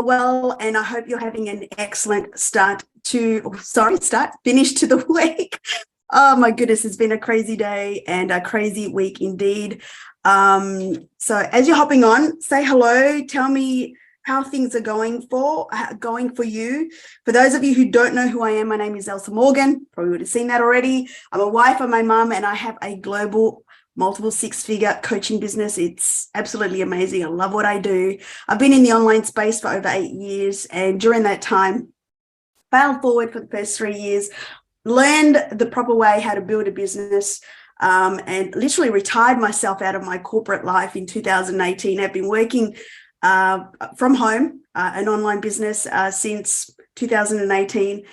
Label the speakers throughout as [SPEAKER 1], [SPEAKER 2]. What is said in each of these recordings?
[SPEAKER 1] you're well, and I hope you're having an excellent finish to the week. Oh my goodness, it's been a crazy day and a crazy week indeed. So as you're hopping on, say hello, tell me how things are going for you. For those of you who don't know who I am, my name is Elsa Morgan. Probably would have seen that already. I'm a wife, I'm my mum, and I have a global multiple six-figure coaching business. It's absolutely amazing. I love what I do. I've been in the online space for over 8 years, and during that time, failed forward for the first 3 years, learned the proper way how to build a business, and literally retired myself out of my corporate life in 2018. I've been working from home, an online business since 2018.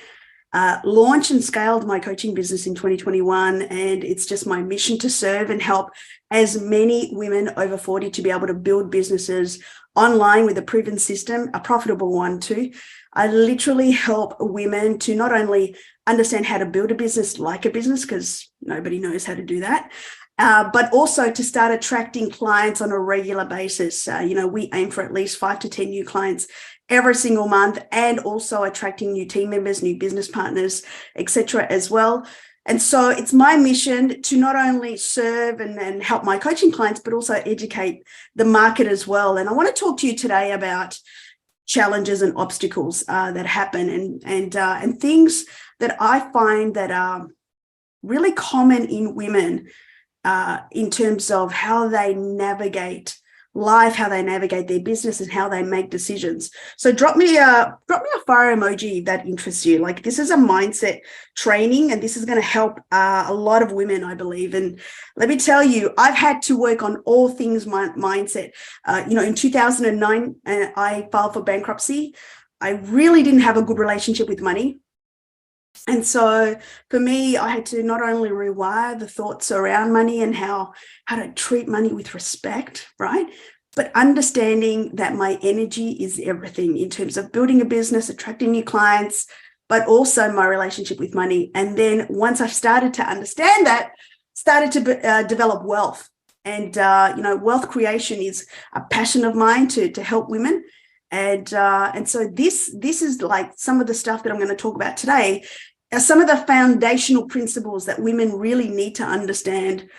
[SPEAKER 1] Launched and scaled my coaching business in 2021, and it's just my mission to serve and help as many women over 40 to be able to build businesses online with a proven system, a profitable one too. I literally help women to not only understand how to build a business like a business, because nobody knows how to do that, but also to start attracting clients on a regular basis. We aim for at least 5 to 10 new clients every single month, and also attracting new team members, new business partners, etc. as well. And so it's my mission to not only serve and help my coaching clients, but also educate the market as well. And I want to talk to you today about challenges and obstacles that happen and things that I find that are really common in women in terms of how they navigate life, how they navigate their business, and how they make decisions. So drop me a fire emoji if that interests you. Like, this is a mindset training, and this is going to help a lot of women, I believe. And let me tell you, I've had to work on all things mindset. In 2009, I filed for bankruptcy. I really didn't have a good relationship with money. And so for me, I had to not only rewire the thoughts around money and how to treat money with respect, right? But understanding that my energy is everything in terms of building a business, attracting new clients, but also my relationship with money. And then once I started to understand that, started to develop wealth. And, wealth creation is a passion of mine to help women. And so this is like some of the stuff that I'm going to talk about today are some of the foundational principles that women really need to understand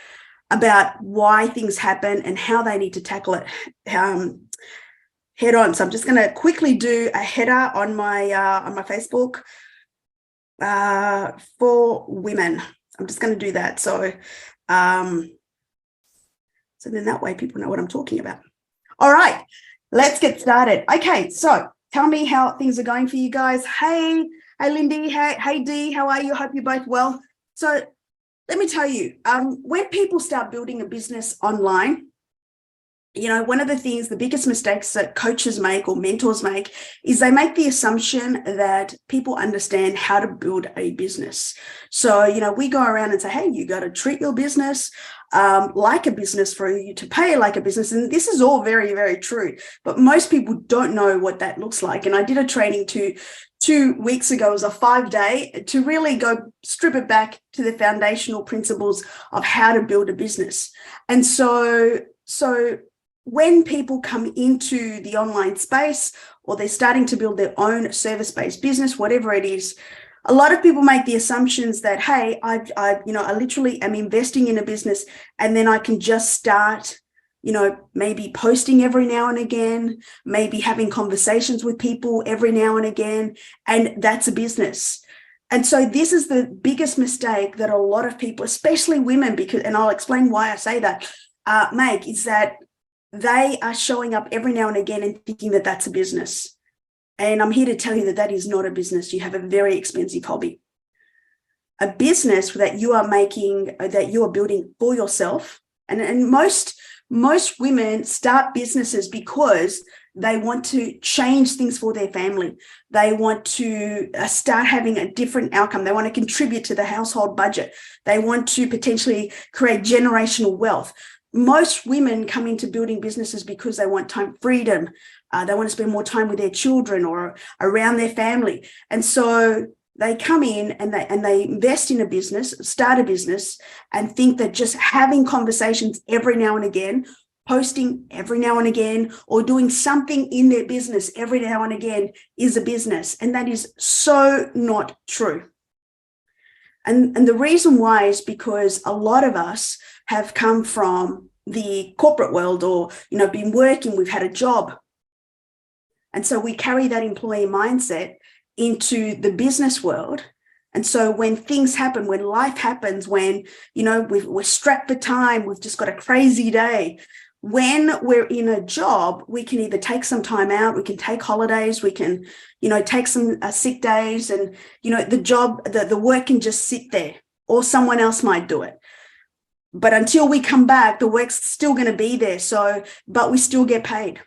[SPEAKER 1] about why things happen and how they need to tackle it head on. So I'm just going to quickly do a header on my Facebook for women. I'm just going to do that. So then that way people know what I'm talking about. All right. Let's get started. Okay, so tell me how things are going for you guys. Hey Lindy, hey Dee, how are you? Hope you're both well. So let me tell you, when people start building a business online, one of the biggest mistakes that coaches make or mentors make is they make the assumption that people understand how to build a business. So, we go around and say, hey, you got to treat your business like a business for you to pay like a business. And this is all very, very true. But most people don't know what that looks like. And I did a training 2 weeks ago. It was a 5-day to really go strip it back to the foundational principles of how to build a business. And so when people come into the online space, or they're starting to build their own service-based business, whatever it is, a lot of people make the assumptions that, hey, I literally am investing in a business, and then I can just start, maybe posting every now and again, maybe having conversations with people every now and again, and that's a business. And so this is the biggest mistake that a lot of people, especially women, and I'll explain why I say that, make, is that they are showing up every now and again and thinking that that's a business. And I'm here to tell you that that is not a business. You have a very expensive hobby. A business that you are making, that you are building for yourself. And most women start businesses because they want to change things for their family. They want to start having a different outcome. They want to contribute to the household budget. They want to potentially create generational wealth. Most women come into building businesses because they want time freedom. They want to spend more time with their children or around their family. And so they come in and they invest in a business, start a business, and think that just having conversations every now and again Posting every now and again or doing something in their business every now and again is a business. And that is so not true. And the reason why is because a lot of us have come from the corporate world or, been working, we've had a job. And so we carry that employee mindset into the business world. And so when things happen, when life happens, when, we're strapped for time, we've just got a crazy day. When we're in a job, we can either take some time out, we can take holidays, we can, take some sick days, and, the work can just sit there, or someone else might do it. But until we come back, the work's still going to be there. But we still get paid.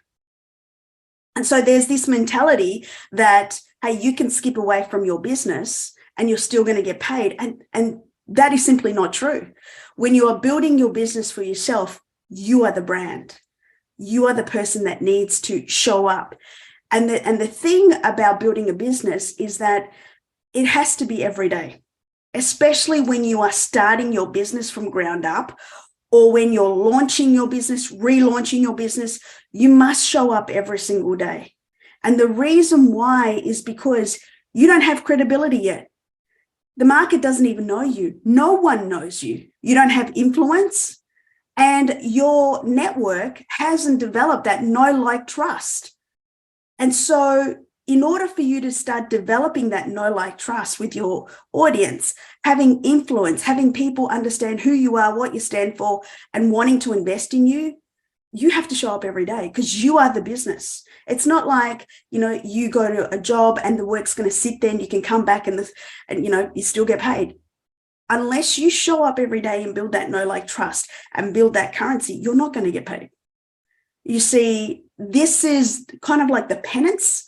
[SPEAKER 1] And so there's this mentality that, hey, you can skip away from your business and you're still going to get paid. And that is simply not true. When you are building your business for yourself, you are the brand. You are the person that needs to show up. And the thing about building a business is that it has to be every day, especially when you are starting your business from ground up, or when you're launching your business, relaunching your business. You must show up every single day. And the reason why is because you don't have credibility yet. The market doesn't even know you. No one knows you. You don't have influence. And your network hasn't developed that know, like, trust. And so in order for you to start developing that know, like, trust with your audience, having influence, having people understand who you are, what you stand for, and wanting to invest in you, you have to show up every day because you are the business. It's not like, you go to a job and the work's going to sit there and you can come back and you still get paid. Unless you show up every day and build that know, like, trust and build that currency, you're not going to get paid. You see, this is kind of like the penance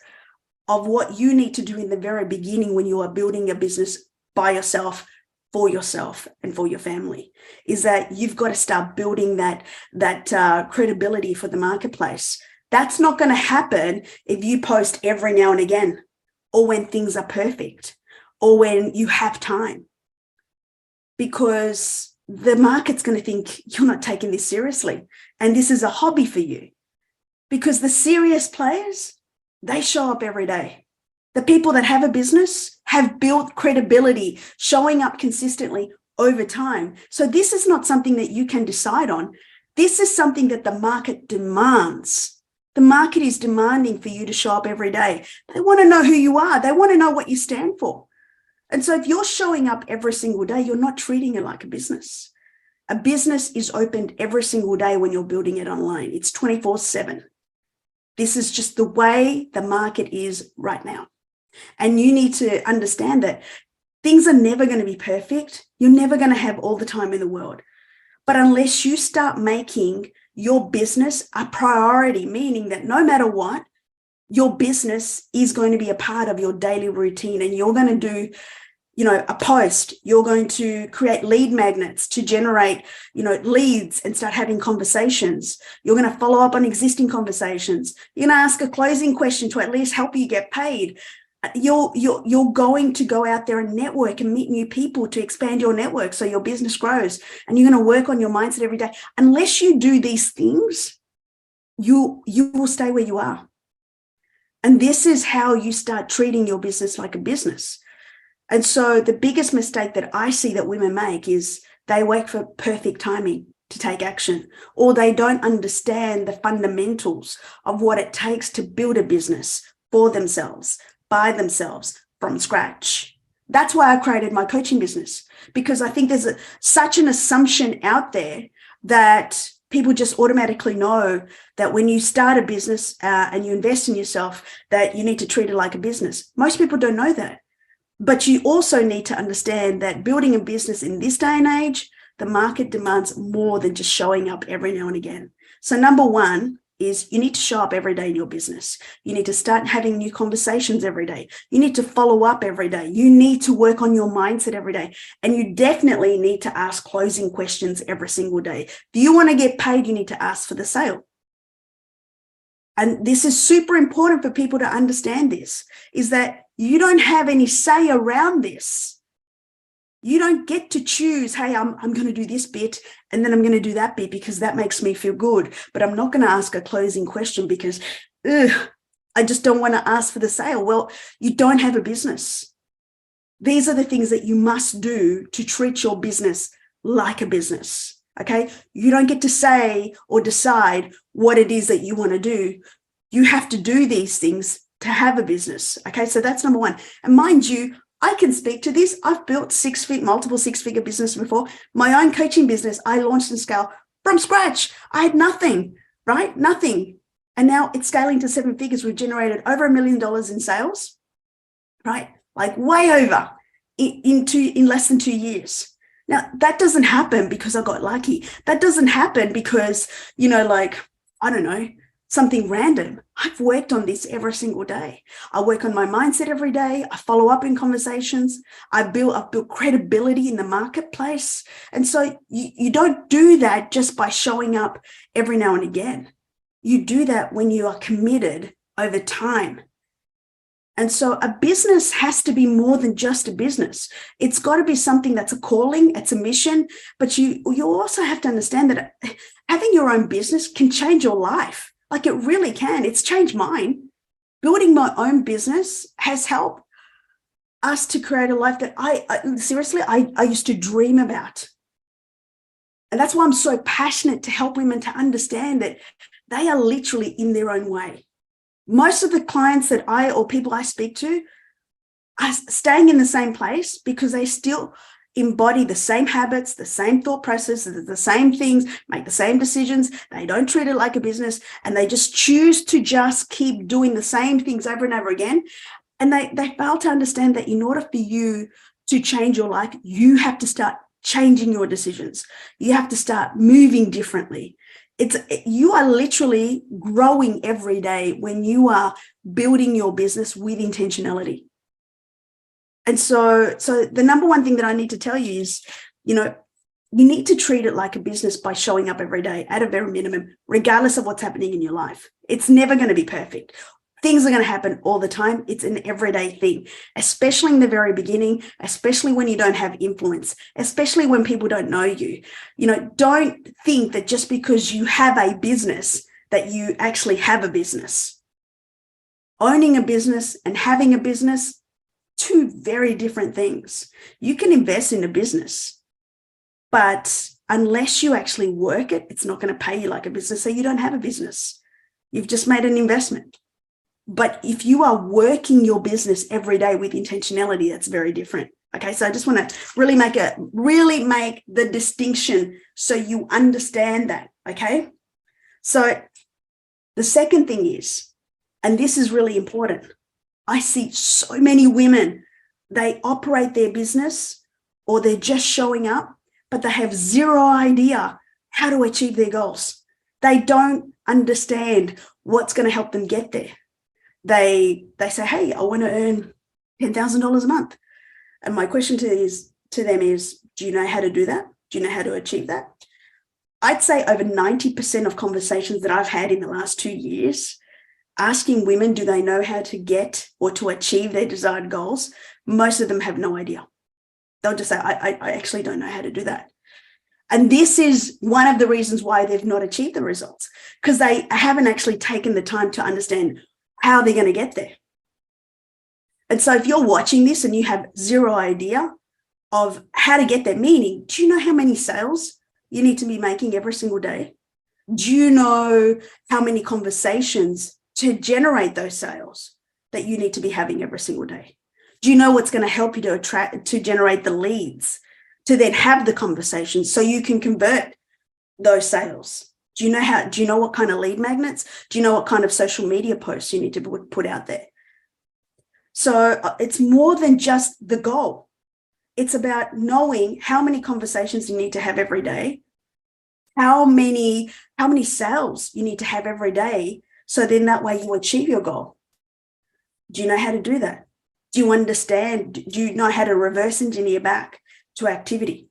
[SPEAKER 1] of what you need to do in the very beginning when you are building a business by yourself, for yourself and for your family, is that you've got to start building that credibility for the marketplace. That's not going to happen if you post every now and again, or when things are perfect, or when you have time, because the market's going to think you're not taking this seriously and this is a hobby for you. Because the serious players, they show up every day. The people that have a business have built credibility, showing up consistently over time. So this is not something that you can decide on. This is something that the market demands. The market is demanding for you to show up every day. They want to know who you are. They want to know what you stand for. And so if you're showing up every single day, you're not treating it like a business. A business is opened every single day when you're building it online. It's 24/7. This is just the way the market is right now. And you need to understand that things are never going to be perfect. You're never going to have all the time in the world. But unless you start making your business a priority, meaning that no matter what, your business is going to be a part of your daily routine, and you're going to do, a post, you're going to create lead magnets to generate, leads and start having conversations. You're going to follow up on existing conversations. You're going to ask a closing question to at least help you get paid. You're going to go out there and network and meet new people to expand your network so your business grows, and you're going to work on your mindset every day. Unless you do these things, you will stay where you are. And this is how you start treating your business like a business. And so the biggest mistake that I see that women make is they wait for perfect timing to take action, or they don't understand the fundamentals of what it takes to build a business for themselves, by themselves, from scratch. That's why I created my coaching business, because I think there's such an assumption out there that people just automatically know that when you start a business and you invest in yourself, that you need to treat it like a business. Most people don't know that. But you also need to understand that building a business in this day and age, the market demands more than just showing up every now and again. So number one is you need to show up every day in your business. You need to start having new conversations every day. You need to follow up every day. You need to work on your mindset every day. And you definitely need to ask closing questions every single day. If you want to get paid, you need to ask for the sale. And this is super important for people to understand this, is that you don't have any say around this. You don't get to choose, hey, I'm going to do this bit and then I'm going to do that bit because that makes me feel good. But I'm not going to ask a closing question because I just don't want to ask for the sale. Well, you don't have a business. These are the things that you must do to treat your business like a business. Okay. You don't get to say or decide what it is that you want to do. You have to do these things to have a business. Okay. So that's number one. And mind you, I can speak to this. I've built multiple six-figure business before. My own coaching business, I launched and scaled from scratch. I had nothing, right? Nothing. And now it's scaling to 7 figures. We've generated over $1 million in sales, right? Like way over in less than 2 years. Now that doesn't happen because I got lucky. That doesn't happen because, I don't know, something random. I've worked on this every single day. I work on my mindset every day. I follow up in conversations. I've built credibility in the marketplace. And so you don't do that just by showing up every now and again. You do that when you are committed over time. And so a business has to be more than just a business. It's got to be something that's a calling, it's a mission, but you also have to understand that having your own business can change your life. Like it really can. It's changed mine. Building my own business has helped us to create a life that I used to dream about. And that's why I'm so passionate to help women to understand that they are literally in their own way. Most of the clients or people I speak to are staying in the same place because they still embody the same habits, the same thought processes, the same things, make the same decisions. They don't treat it like a business and they just choose to just keep doing the same things over and over again. And they fail to understand that in order for you to change your life, you have to start changing your decisions. You have to start moving differently. You are literally growing every day when you are building your business with intentionality. And so the number one thing that I need to tell you is, you need to treat it like a business by showing up every day at a very minimum, regardless of what's happening in your life. It's never going to be perfect. Things are going to happen all the time. It's an everyday thing, especially in the very beginning, especially when you don't have influence, especially when people don't know you. Don't think that just because you have a business that you actually have a business. Owning a business and having a business, two very different things. You can invest in a business, but unless you actually work it, it's not going to pay you like a business. So you don't have a business. You've just made an investment. But if you are working your business every day with intentionality, that's very different. Okay, so I just want to really make the distinction so you understand that. Okay, so the second thing is, and this is really important, I see so many women, they operate their business or they're just showing up, but they have zero idea how to achieve their goals. They don't understand what's going to help them get there. They say, hey, I want to earn $10,000 a month. And my question to them is, do you know how to do that? Do you know how to achieve that? I'd say over 90% of conversations that I've had in the last 2 years, asking women, do they know how to get or to achieve their desired goals? Most of them have no idea. They'll just say, I actually don't know how to do that. And this is one of the reasons why they've not achieved the results, because they haven't actually taken the time to understand how they're going to get there. And so if you're watching this and you have zero idea of how to get there, meaning, do you know how many sales you need to be making every single day? Do you know how many conversations to generate those sales that you need to be having every single day? Do you know what's going to help you to generate the leads, to then have the conversations so you can convert those sales? Do you know what kind of lead magnets? Do you know what kind of social media posts you need to put out there? So it's more than just the goal. It's about knowing how many conversations you need to have every day, how many sales you need to have every day, so then that way you achieve your goal. Do you know how to do that? Do you understand? Do you know how to reverse engineer back to activity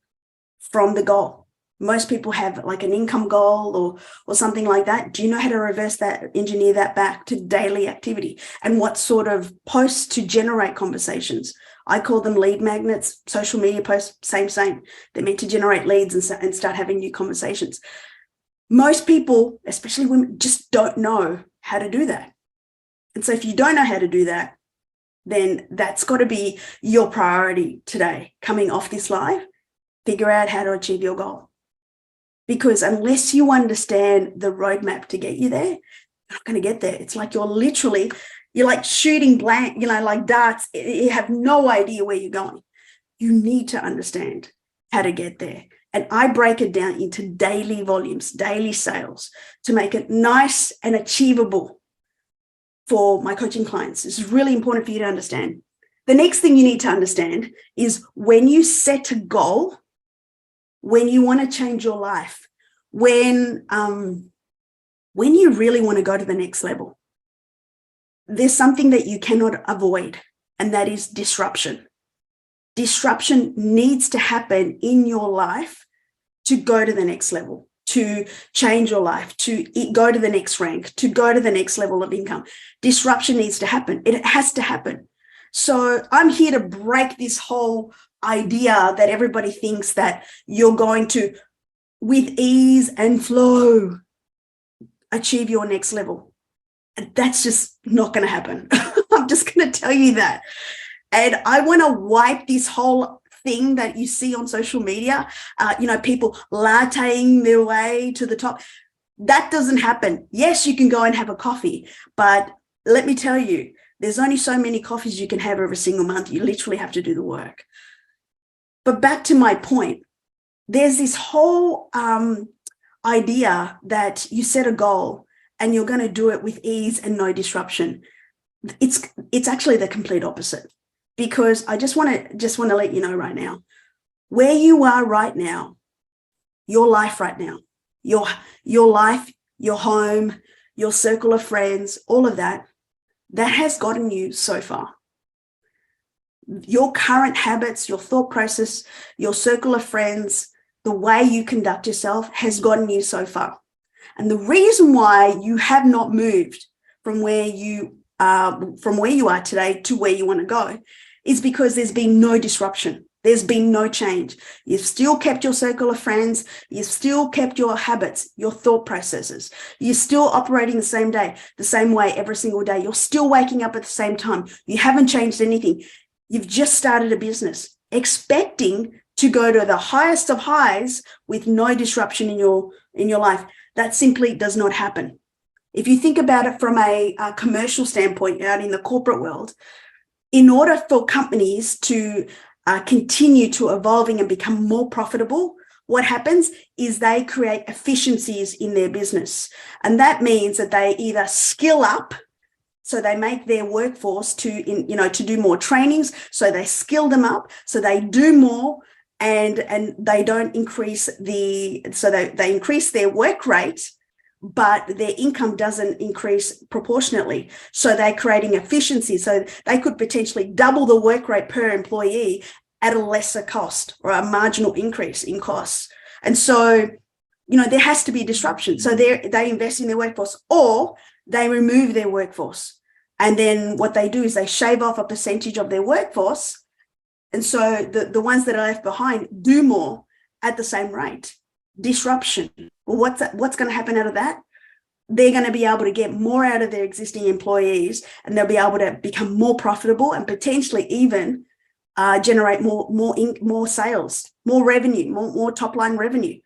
[SPEAKER 1] from the goal? Most people have like an income goal or something like that. Do you know how to reverse that, engineer that back to daily activity? And what sort of posts to generate conversations? I call them lead magnets. Social media posts, same. They're meant to generate leads and start having new conversations. Most people, especially women, just don't know how to do that. And so if you don't know how to do that, then that's got to be your priority today. Coming off this live, figure out how to achieve your goal. Because unless you understand the roadmap to get you there, you're not going to get there. It's like you're like shooting blank, like darts. You have no idea where you're going. You need to understand how to get there. And I break it down into daily volumes, daily sales, to make it nice and achievable for my coaching clients. It's really important for you to understand. The next thing you need to understand is when you set a goal, when you want to change your life, when you really want to go to the next level, there's something that you cannot avoid, and that is disruption. Disruption needs to happen in your life to go to the next level, to change your life, to go to the next rank, to go to the next level of income. Disruption needs to happen. It has to happen. So I'm here to break this whole idea that everybody thinks that you're going to, with ease and flow, achieve your next level. That's just not going to happen. I'm just going to tell you that. And I want to wipe this whole thing that you see on social media, people latteing their way to the top. That doesn't happen. Yes, you can go and have a coffee, but let me tell you, there's only so many coffees you can have every single month. You literally have to do the work. But back to my point, there's this whole idea that you set a goal and you're going to do it with ease and no disruption. It's actually the complete opposite. Because I just want to let you know right now, where you are right now, your life right now, your life, your home, your circle of friends, all of that has gotten you so far. Your current habits, your thought process, your circle of friends, the way you conduct yourself has gotten you so far. And the reason why you have not moved from where you are today to where you want to go is because there's been no disruption. There's been no change. You've still kept your circle of friends. You've still kept your habits, your thought processes. You're still operating the same way every single day. You're still waking up at the same time. You haven't changed anything. You've just started a business, expecting to go to the highest of highs with no disruption in your life. That simply does not happen. If you think about it from a commercial standpoint out in the corporate world, in order for companies to continue to evolving and become more profitable, what happens is they create efficiencies in their business. And that means that they either skill up, so they make their workforce to do more trainings, so they skill them up, so they do more, and they don't increase they increase their work rate, but their income doesn't increase proportionately. So they're creating efficiency. So they could potentially double the work rate per employee at a lesser cost or a marginal increase in costs. And so, there has to be disruption. So they invest in their workforce, or they remove their workforce. And then what they do is they shave off a percentage of their workforce. And so the ones that are left behind do more at the same rate. Disruption. Well, what's going to happen out of that? They're going to be able to get more out of their existing employees, and they'll be able to become more profitable and potentially even generate more sales, more revenue, more top line revenue.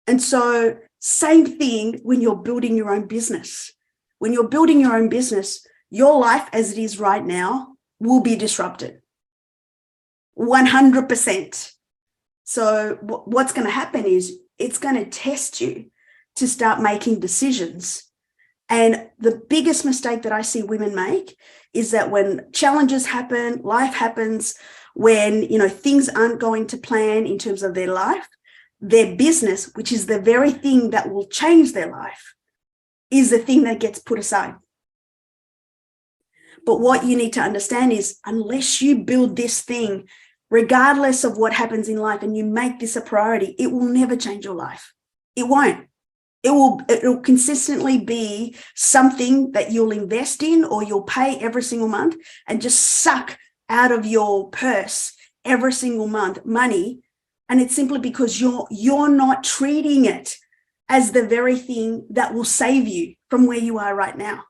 [SPEAKER 1] And so same thing when you're building your own business. When you're building your own business, your life as it is right now will be disrupted. 100%. So what's going to happen is it's going to test you to start making decisions. And the biggest mistake that I see women make is that when challenges happen, life happens, when things aren't going to plan in terms of their life, their business, which is the very thing that will change their life, is the thing that gets put aside. But what you need to understand is, unless you build this thing regardless of what happens in life, and you make this a priority, it will never change your life. It won't. It'll consistently be something that you'll invest in or you'll pay every single month and just suck out of your purse every single month money. And it's simply because you're not treating it as the very thing that will save you from where you are right now,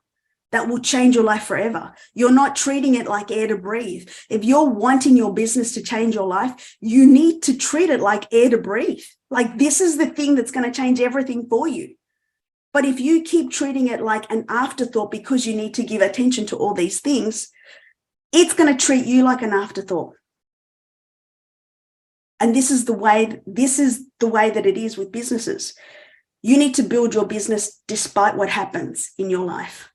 [SPEAKER 1] that will change your life forever. You're not treating it like air to breathe. If you're wanting your business to change your life, you need to treat it like air to breathe. Like, this is the thing that's going to change everything for you. But if you keep treating it like an afterthought because you need to give attention to all these things, it's going to treat you like an afterthought. And this is the way that it is with businesses. You need to build your business despite what happens in your life.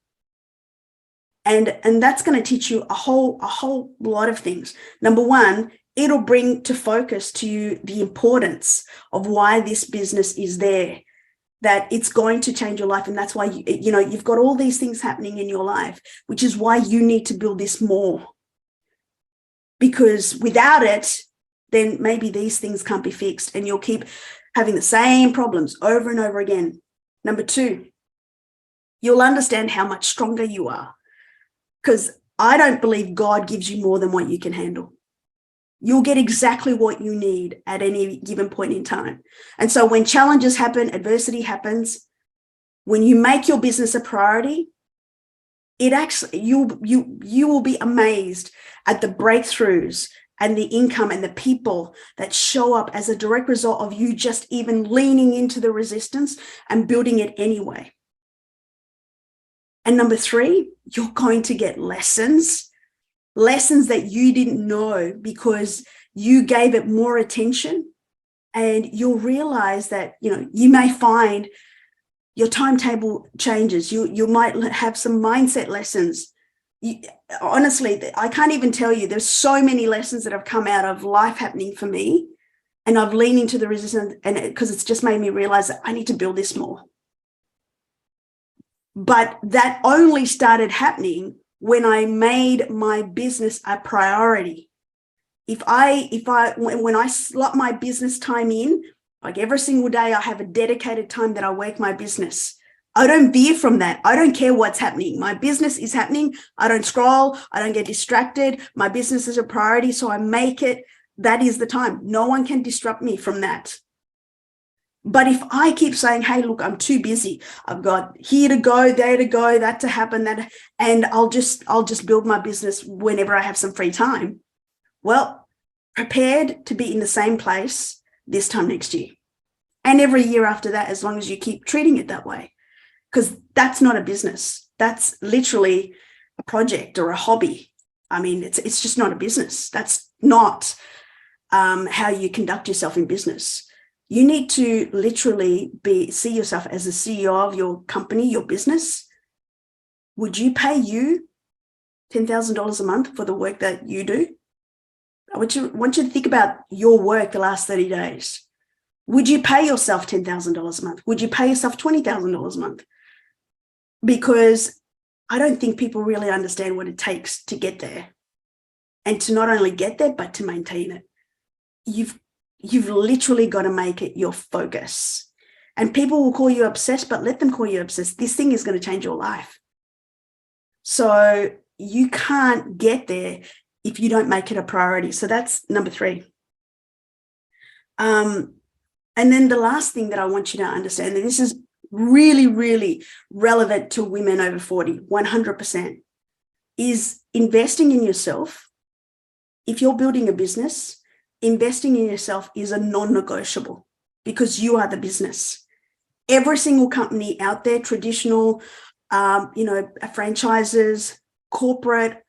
[SPEAKER 1] And that's going to teach you a whole lot of things. Number one, it'll bring to focus to you the importance of why this business is there, that it's going to change your life. And that's why, you've got all these things happening in your life, which is why you need to build this more. Because without it, then maybe these things can't be fixed and you'll keep having the same problems over and over again. Number two, you'll understand how much stronger you are, because I don't believe God gives you more than what you can handle. You'll get exactly what you need at any given point in time. And so when challenges happen, adversity happens, when you make your business a priority, it actually, you will be amazed at the breakthroughs and the income and the people that show up as a direct result of you just even leaning into the resistance and building it anyway. And number three, you're going to get lessons that you didn't know because you gave it more attention, and you'll realize that, you may find your timetable changes. You might have some mindset lessons. Honestly, I can't even tell you, there's so many lessons that have come out of life happening for me, and I've leaned into the resistance, and because it's just made me realize that I need to build this more. But that only started happening when I made my business a priority. When I slot my business time in, like every single day, I have a dedicated time that I work my business. I don't veer from that. I don't care what's happening. My business is happening. I don't scroll. I don't get distracted. My business is a priority. So I make it. That is the time. No one can disrupt me from that. But if I keep saying, hey, look, I'm too busy. I've got here to go, there to go, that to happen, and I'll just build my business whenever I have some free time. Well, prepared to be in the same place this time next year. And every year after that, as long as you keep treating it that way. Because that's not a business. That's literally a project or a hobby. I mean, it's just not a business. That's not how you conduct yourself in business. You need to literally see yourself as the CEO of your company, your business. Would you pay you $10,000 a month for the work that you do? I want you to think about your work the last 30 days. Would you pay yourself $10,000 a month? Would you pay yourself $20,000 a month? Because I don't think people really understand what it takes to get there, and to not only get there, but to maintain it. You've literally got to make it your focus. And people will call you obsessed, but let them call you obsessed. This thing is going to change your life. So you can't get there if you don't make it a priority. So that's number three. And then the last thing that I want you to understand, and this is really, really relevant to women over 40, 100%, is investing in yourself. If you're building a business, investing in yourself is a non-negotiable, because you are the business. Every single company out there, traditional, franchises, corporate,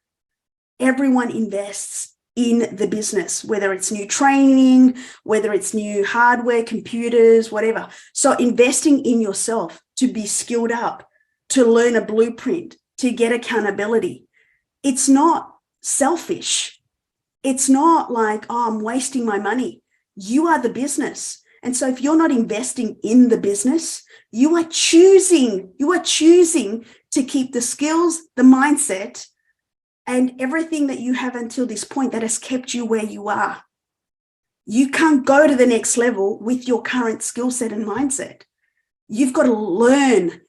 [SPEAKER 1] everyone invests in the business, whether it's new training, whether it's new hardware, computers, whatever. So investing in yourself to be skilled up, to learn a blueprint, to get accountability. It's not selfish. It's not like, oh, I'm wasting my money. You are the business. And so if you're not investing in the business, you are choosing to keep the skills, the mindset, and everything that you have until this point that has kept you where you are. You can't go to the next level with your current skill set and mindset. You've got to learn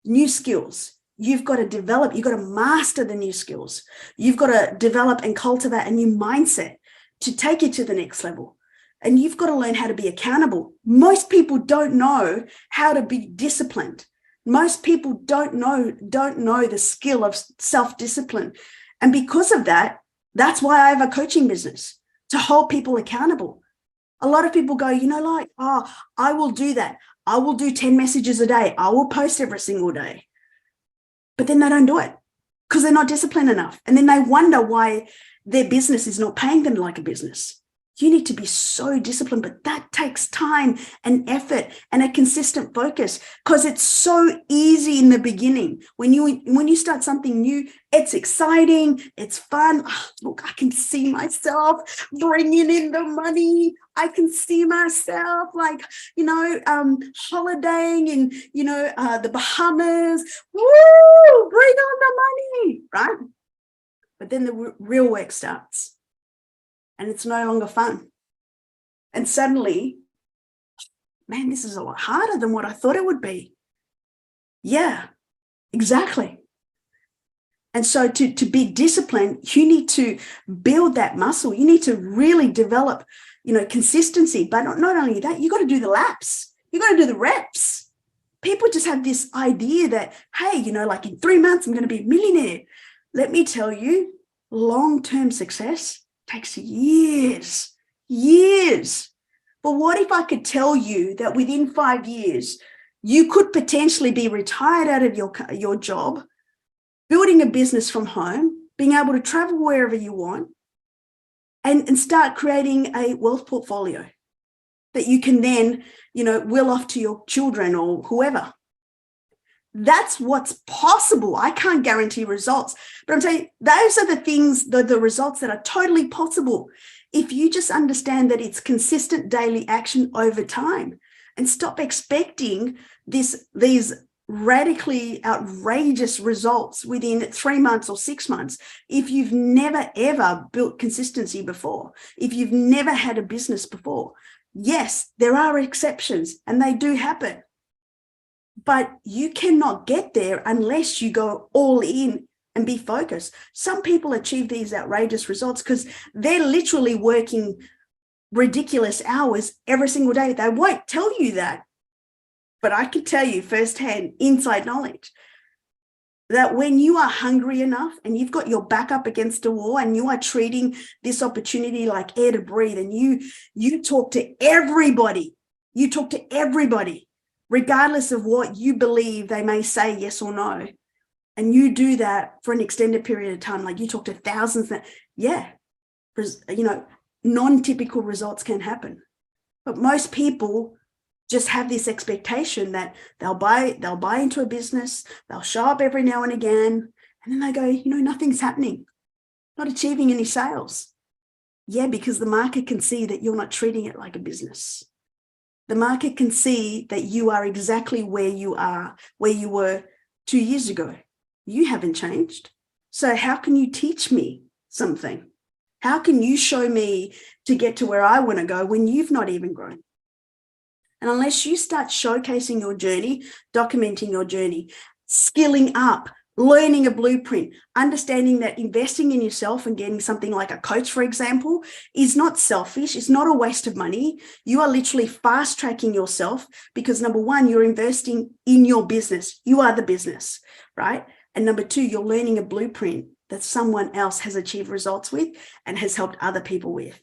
[SPEAKER 1] new skills. You've got to develop, you've got to master the new skills. You've got to develop and cultivate a new mindset to take you to the next level. And you've got to learn how to be accountable. Most people don't know how to be disciplined. Most people don't know the skill of self-discipline. And because of that, that's why I have a coaching business, to hold people accountable. A lot of people go, like, oh, I will do that. I will do 10 messages a day. I will post every single day. But then they don't do it because they're not disciplined enough. And then they wonder why their business is not paying them like a business. You need to be so disciplined, but that takes time and effort and a consistent focus, because it's so easy in the beginning. When you start something new, it's exciting, it's fun. Oh, look, I can see myself bringing in the money. I can see myself holidaying in, the Bahamas. Woo, bring on the money, right? But then the real work starts. And it's no longer fun. And suddenly, man, this is a lot harder than what I thought it would be. Yeah, exactly. And so to be disciplined, you need to build that muscle. You need to really develop, consistency. But not only that, you got to do the laps. You got to do the reps. People just have this idea that, hey, like in 3 months, I'm going to be a millionaire. Let me tell you, long-term success takes years. But what if I could tell you that within 5 years, you could potentially be retired out of your job, building a business from home, being able to travel wherever you want, and start creating a wealth portfolio that you can then, will off to your children or whoever. That's what's possible. I can't guarantee results, but I'm telling you, those are the things, the results that are totally possible if you just understand that it's consistent daily action over time, and stop expecting these radically outrageous results within 3 months or 6 months. If you've never, ever built consistency before, if you've never had a business before, yes, there are exceptions and they do happen. But you cannot get there unless you go all in and be focused. Some people achieve these outrageous results because they're literally working ridiculous hours every single day. They won't tell you that. But I can tell you firsthand, inside knowledge, that when you are hungry enough and you've got your back up against a wall and you are treating this opportunity like air to breathe, and you talk to everybody, regardless of what you believe they may say yes or no. And you do that for an extended period of time, like you talk to thousands, non-typical results can happen. But most people just have this expectation that they'll buy into a business, they'll show up every now and again, and then they go, nothing's happening, not achieving any sales. Yeah, because the market can see that you're not treating it like a business. The market can see that you are exactly where you were 2 years ago. You haven't changed. So how can you teach me something? How can you show me to get to where I want to go when you've not even grown? And unless you start showcasing your journey, documenting your journey, skilling up, learning a blueprint, understanding that investing in yourself and getting something like a coach, for example, is not selfish. It's not a waste of money. You are literally fast tracking yourself because, number one, you're investing in your business. You are the business, right? And number two, you're learning a blueprint that someone else has achieved results with and has helped other people with.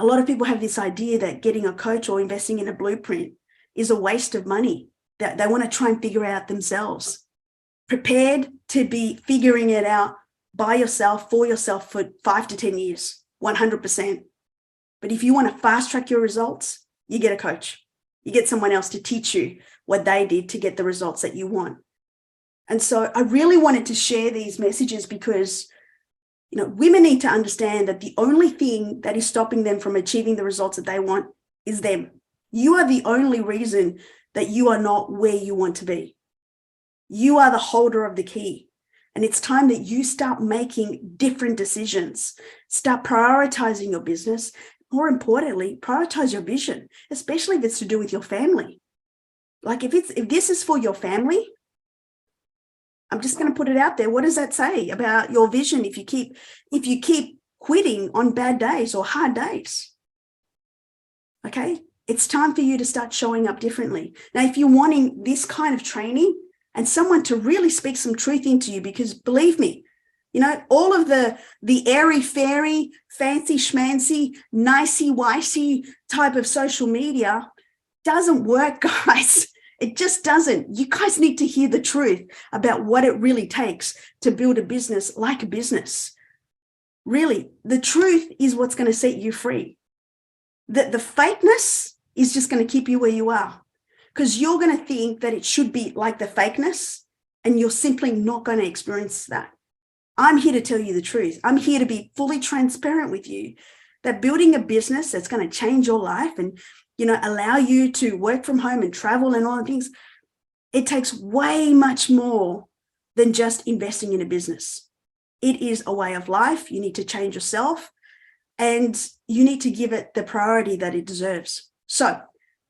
[SPEAKER 1] A lot of people have this idea that getting a coach or investing in a blueprint is a waste of money, that they want to try and figure it out themselves. Prepared to be figuring it out by yourself, for 5 to 10 years, 100%. But if you want to fast track your results, you get a coach. You get someone else to teach you what they did to get the results that you want. And so I really wanted to share these messages because, women need to understand that the only thing that is stopping them from achieving the results that they want is them. You are the only reason that you are not where you want to be. You are the holder of the key. And it's time that you start making different decisions, start prioritizing your business. More importantly, prioritize your vision, especially if it's to do with your family. Like if this is for your family, I'm just going to put it out there. What does that say about your vision if you keep quitting on bad days or hard days? Okay, it's time for you to start showing up differently. Now, if you're wanting this kind of training and someone to really speak some truth into you, because believe me, you know, all of the airy-fairy, fancy schmancy, nicey-wicey type of social media doesn't work, guys. It just doesn't. You guys need to hear the truth about what it really takes to build a business like a business. Really, the truth is what's going to set you free. The fakeness is just going to keep you where you are, because you're going to think that it should be like the fakeness, and you're simply not going to experience that. I'm here to tell you the truth. I'm here to be fully transparent with you that building a business that's going to change your life and, you know, allow you to work from home and travel and all the things, it takes way much more than just investing in a business. It is a way of life. You need to change yourself and you need to give it the priority that it deserves. So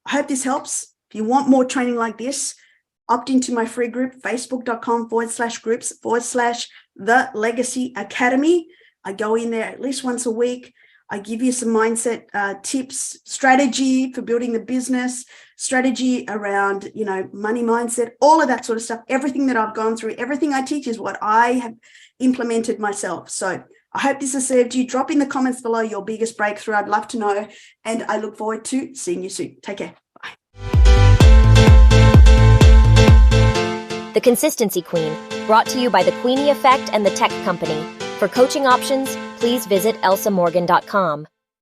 [SPEAKER 1] I hope this helps. If you want more training like this, opt into my free group, facebook.com/groups/The Legacy Academy. I go in there at least once a week. I give you some mindset tips, strategy for building the business, strategy around, you know, money mindset, all of that sort of stuff. Everything that I've gone through, everything I teach is what I have implemented myself. So I hope this has served you. Drop in the comments below your biggest breakthrough. I'd love to know. And I look forward to seeing you soon. Take care. Bye.
[SPEAKER 2] The Consistency Queen, brought to you by the Queenie Effect and the Tech Company. For coaching options, please visit elsamorgan.com.